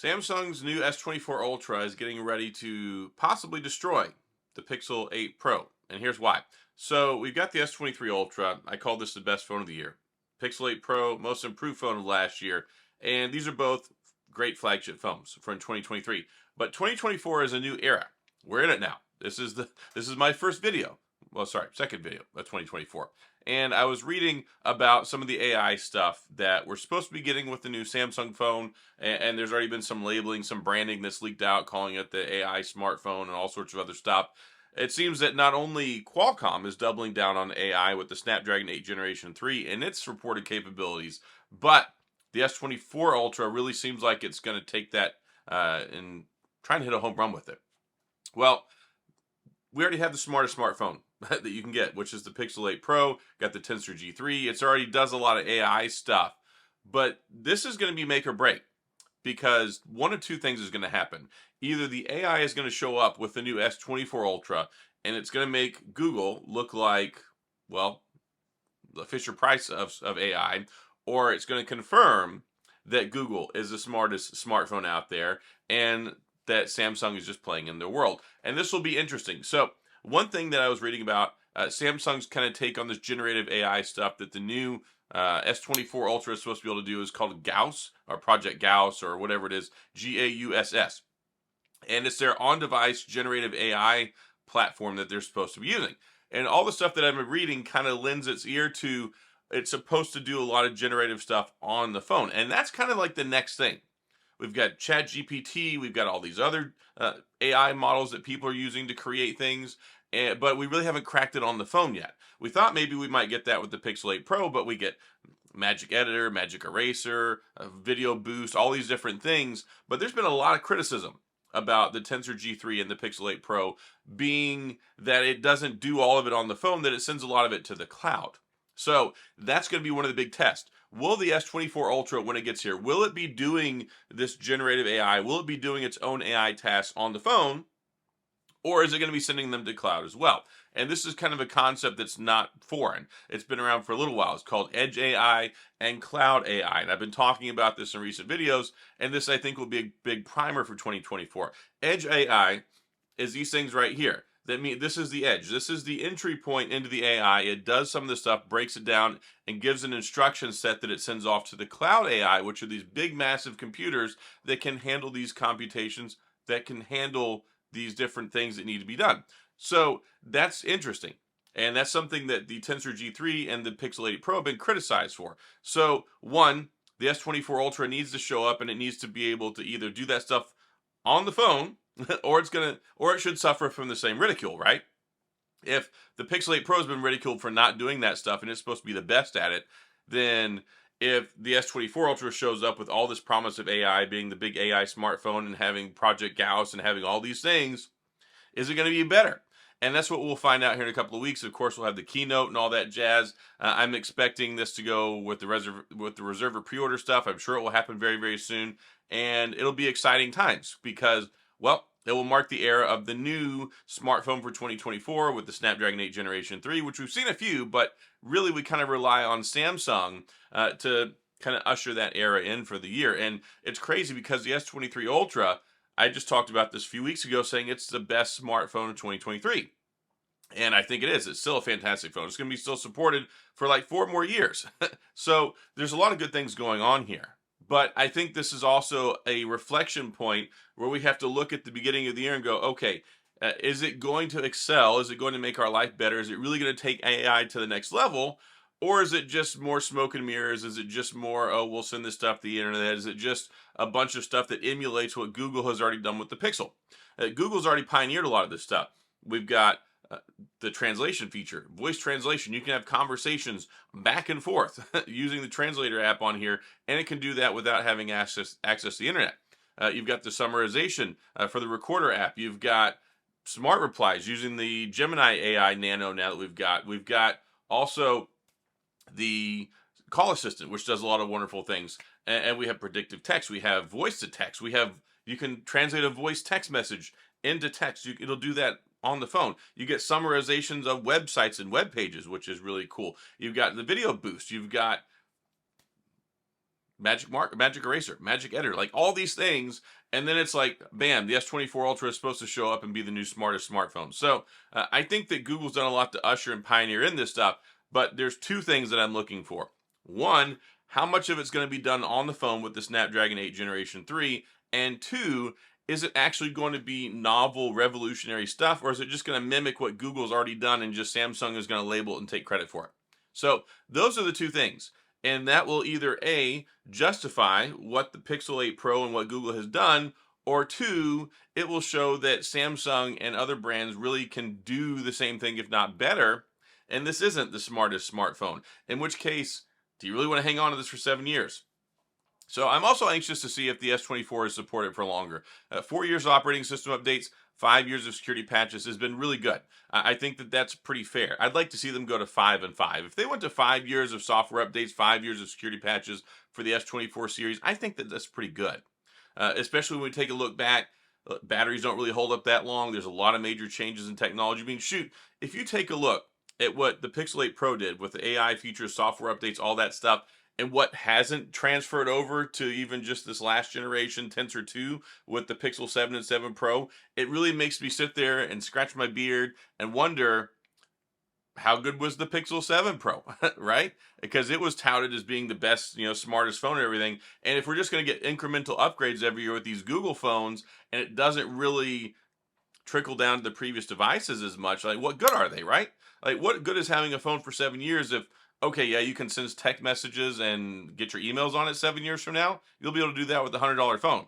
Samsung's new S24 Ultra is getting ready to possibly destroy the Pixel 8 Pro, and here's why. So we've got the S23 Ultra. I call this the best phone of the year. Pixel 8 Pro, most improved phone of last year, and these are both great flagship phones from 2023. But 2024 is a new era. We're in it now. This is my first video. Well, sorry, second video of 2024. And I was reading about some of the AI stuff that we're supposed to be getting with the new Samsung phone, and there's already been some labeling, some branding that's leaked out, calling it the AI smartphone and all sorts of other stuff. It seems that not only Qualcomm is doubling down on AI with the Snapdragon 8 Generation 3 and its reported capabilities, but the S24 Ultra really seems like it's going to take that and try and hit a home run with it. Well, we already have the smartest smartphone that you can get, which is the Pixel 8 Pro. Got the Tensor G3. It's already does a lot of AI stuff, but this is going to be make or break because one of two things is going to happen. Either the AI is going to show up with the new S24 Ultra, and it's going to make Google look like, well, the Fisher Price of AI, or it's going to confirm that Google is the smartest smartphone out there, and that Samsung is just playing in their world. And this will be interesting. So one thing that I was reading about, Samsung's kind of take on this generative AI stuff that the new S24 Ultra is supposed to be able to do is called GAUSS, or Project GAUSS, or whatever it is, GAUSS. And it's their on-device generative AI platform that they're supposed to be using. And all the stuff that I've been reading kind of lends its ear to it's supposed to do a lot of generative stuff on the phone. And that's kind of like the next thing. We've got ChatGPT. We've got all these other AI models that people are using to create things, but we really haven't cracked it on the phone yet. We thought maybe we might get that with the Pixel 8 Pro, but we get Magic Editor, Magic Eraser, Video Boost, all these different things. But there's been a lot of criticism about the Tensor G3 and the Pixel 8 Pro being that it doesn't do all of it on the phone, that it sends a lot of it to the cloud. So that's going to be one of the big tests. Will the S24 Ultra, when it gets here, will it be doing this generative AI? Will it be doing its own AI tasks on the phone? Or is it going to be sending them to cloud as well? And this is kind of a concept that's not foreign. It's been around for a little while. It's called Edge AI and Cloud AI. And I've been talking about this in recent videos. And this, I think, will be a big primer for 2024. Edge AI is these things right here. This is the edge. This is the entry point into the AI. It does some of the stuff, breaks it down, and gives an instruction set that it sends off to the cloud AI, which are these big, massive computers that can handle these computations, that can handle these different things that need to be done. So that's interesting. And that's something that the Tensor G3 and the Pixel 8 Pro have been criticized for. So one, the S24 Ultra needs to show up, and it needs to be able to either do that stuff on the phone, or it should suffer from the same ridicule, right? If the Pixel 8 Pro has been ridiculed for not doing that stuff and it's supposed to be the best at it, then if the S24 Ultra shows up with all this promise of AI being the big AI smartphone and having Project GAUSS and having all these things, is it going to be better? And that's what we'll find out here in a couple of weeks. Of course, we'll have the keynote and all that jazz. I'm expecting this to go with the reserver pre-order stuff. I'm sure it will happen very, very soon. And it'll be exciting times because, well, it will mark the era of the new smartphone for 2024 with the Snapdragon 8 Generation 3, which we've seen a few, but really we kind of rely on Samsung to kind of usher that era in for the year. And it's crazy because the S23 Ultra, I just talked about this a few weeks ago, saying it's the best smartphone of 2023. And I think it is. It's still a fantastic phone. It's going to be still supported for like 4 more years. So there's a lot of good things going on here. But I think this is also a reflection point where we have to look at the beginning of the year and go, okay, is it going to excel? Is it going to make our life better? Is it really going to take AI to the next level? Or is it just more smoke and mirrors? Is it just more, oh, we'll send this stuff to the internet? Is it just a bunch of stuff that emulates what Google has already done with the Pixel? Google's already pioneered a lot of this stuff. We've got the translation feature, voice translation. You can have conversations back and forth using the translator app on here, and it can do that without having access to the internet. You've got the summarization for the recorder app. You've got smart replies using the Gemini AI Nano now that we've got. We've got also the call assistant, which does a lot of wonderful things. And we have predictive text. We have voice to text. You can translate a voice text message into text. It'll do that on the phone. You get summarizations of websites and web pages, which is really cool. You've got the video boost. You've got Magic Eraser, Magic Editor, like all these things. And then it's like, bam, the S24 Ultra is supposed to show up and be the new smartest smartphone. So I think that Google's done a lot to usher and pioneer in this stuff, but there's two things that I'm looking for. One, how much of it's going to be done on the phone with the Snapdragon 8 Generation 3? And two, is it actually going to be novel, revolutionary stuff, or is it just going to mimic what Google's already done and just Samsung is going to label it and take credit for it? So those are the two things. And that will either A, justify what the Pixel 8 Pro and what Google has done, or two, it will show that Samsung and other brands really can do the same thing, if not better. And this isn't the smartest smartphone. In which case, do you really want to hang on to this for 7 years? So I'm also anxious to see if the S24 is supported for longer. 4 years of operating system updates, 5 years of security patches has been really good. I think that that's pretty fair. I'd like to see them go to 5 and 5. If they went to 5 years of software updates, 5 years of security patches for the S24 series, I think that that's pretty good. Especially when we take a look back, batteries don't really hold up that long. There's a lot of major changes in technology. I mean, shoot, if you take a look at what the Pixel 8 Pro did with the AI features, software updates, all that stuff, and what hasn't transferred over to even just this last generation Tensor 2 with the Pixel 7 and 7 Pro, it really makes me sit there and scratch my beard and wonder, how good was the Pixel 7 Pro, right? Because it was touted as being the best, smartest phone and everything. And if we're just going to get incremental upgrades every year with these Google phones, and it doesn't really trickle down to the previous devices as much, like what good are they, right? Like what good is having a phone for 7 years if, okay, yeah, you can send text messages and get your emails on it 7 years from now? You'll be able to do that with a $100 phone.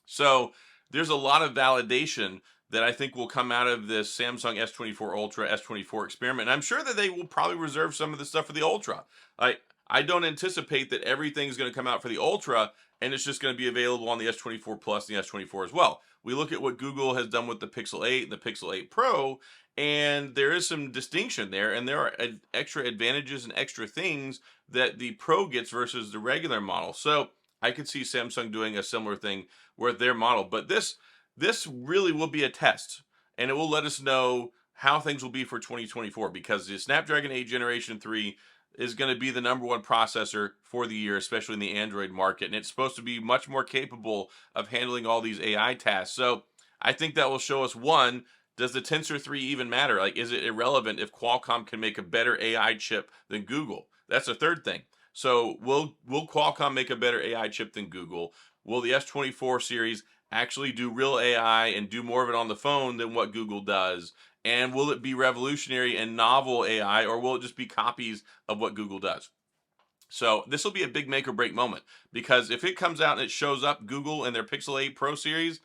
So there's a lot of validation that I think will come out of this Samsung S24 Ultra, S24 experiment. And I'm sure that they will probably reserve some of the stuff for the Ultra. I don't anticipate that everything's going to come out for the Ultra and it's just going to be available on the S24 Plus and the S24 as well. We look at what Google has done with the Pixel 8 and the Pixel 8 Pro, and there is some distinction there, and there are extra advantages and extra things that the Pro gets versus the regular model. So I could see Samsung doing a similar thing with their model, but this really will be a test, and it will let us know how things will be for 2024, because the Snapdragon 8 Generation 3 is going to be the #1 processor for the year, especially in the Android market, and it's supposed to be much more capable of handling all these AI tasks. So I think that will show us, one, does the Tensor 3 even matter? Like, is it irrelevant if Qualcomm can make a better AI chip than Google? That's a third thing. So will Qualcomm make a better AI chip than Google? Will the S24 series actually do real AI and do more of it on the phone than what Google does? And will it be revolutionary and novel AI, or will it just be copies of what Google does? So this will be a big make or break moment, because if it comes out and it shows up Google and their Pixel 8 Pro series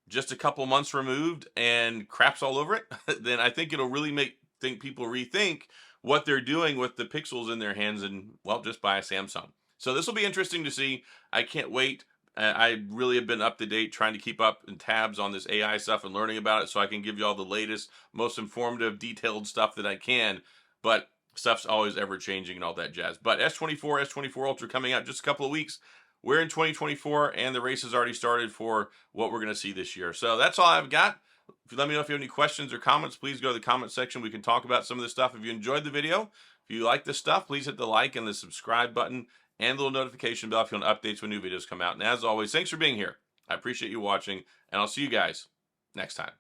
just a couple months removed and craps all over it, then I think it'll really think people rethink what they're doing with the Pixels in their hands, and, well, just buy a Samsung. So this will be interesting to see. I can't wait. I really have been up to date trying to keep up and tabs on this AI stuff and learning about it so I can give you all the latest, most informative, detailed stuff that I can. But stuff's always ever changing and all that jazz. But S24, S24 Ultra coming out just a couple of weeks. We're in 2024, and the race has already started for what we're going to see this year. So that's all I've got. If you let me know if you have any questions or comments, please go to the comment section. We can talk about some of this stuff. If you enjoyed the video, if you like this stuff, please hit the like and the subscribe button and the little notification bell if you want updates when new videos come out. And as always, thanks for being here. I appreciate you watching, and I'll see you guys next time.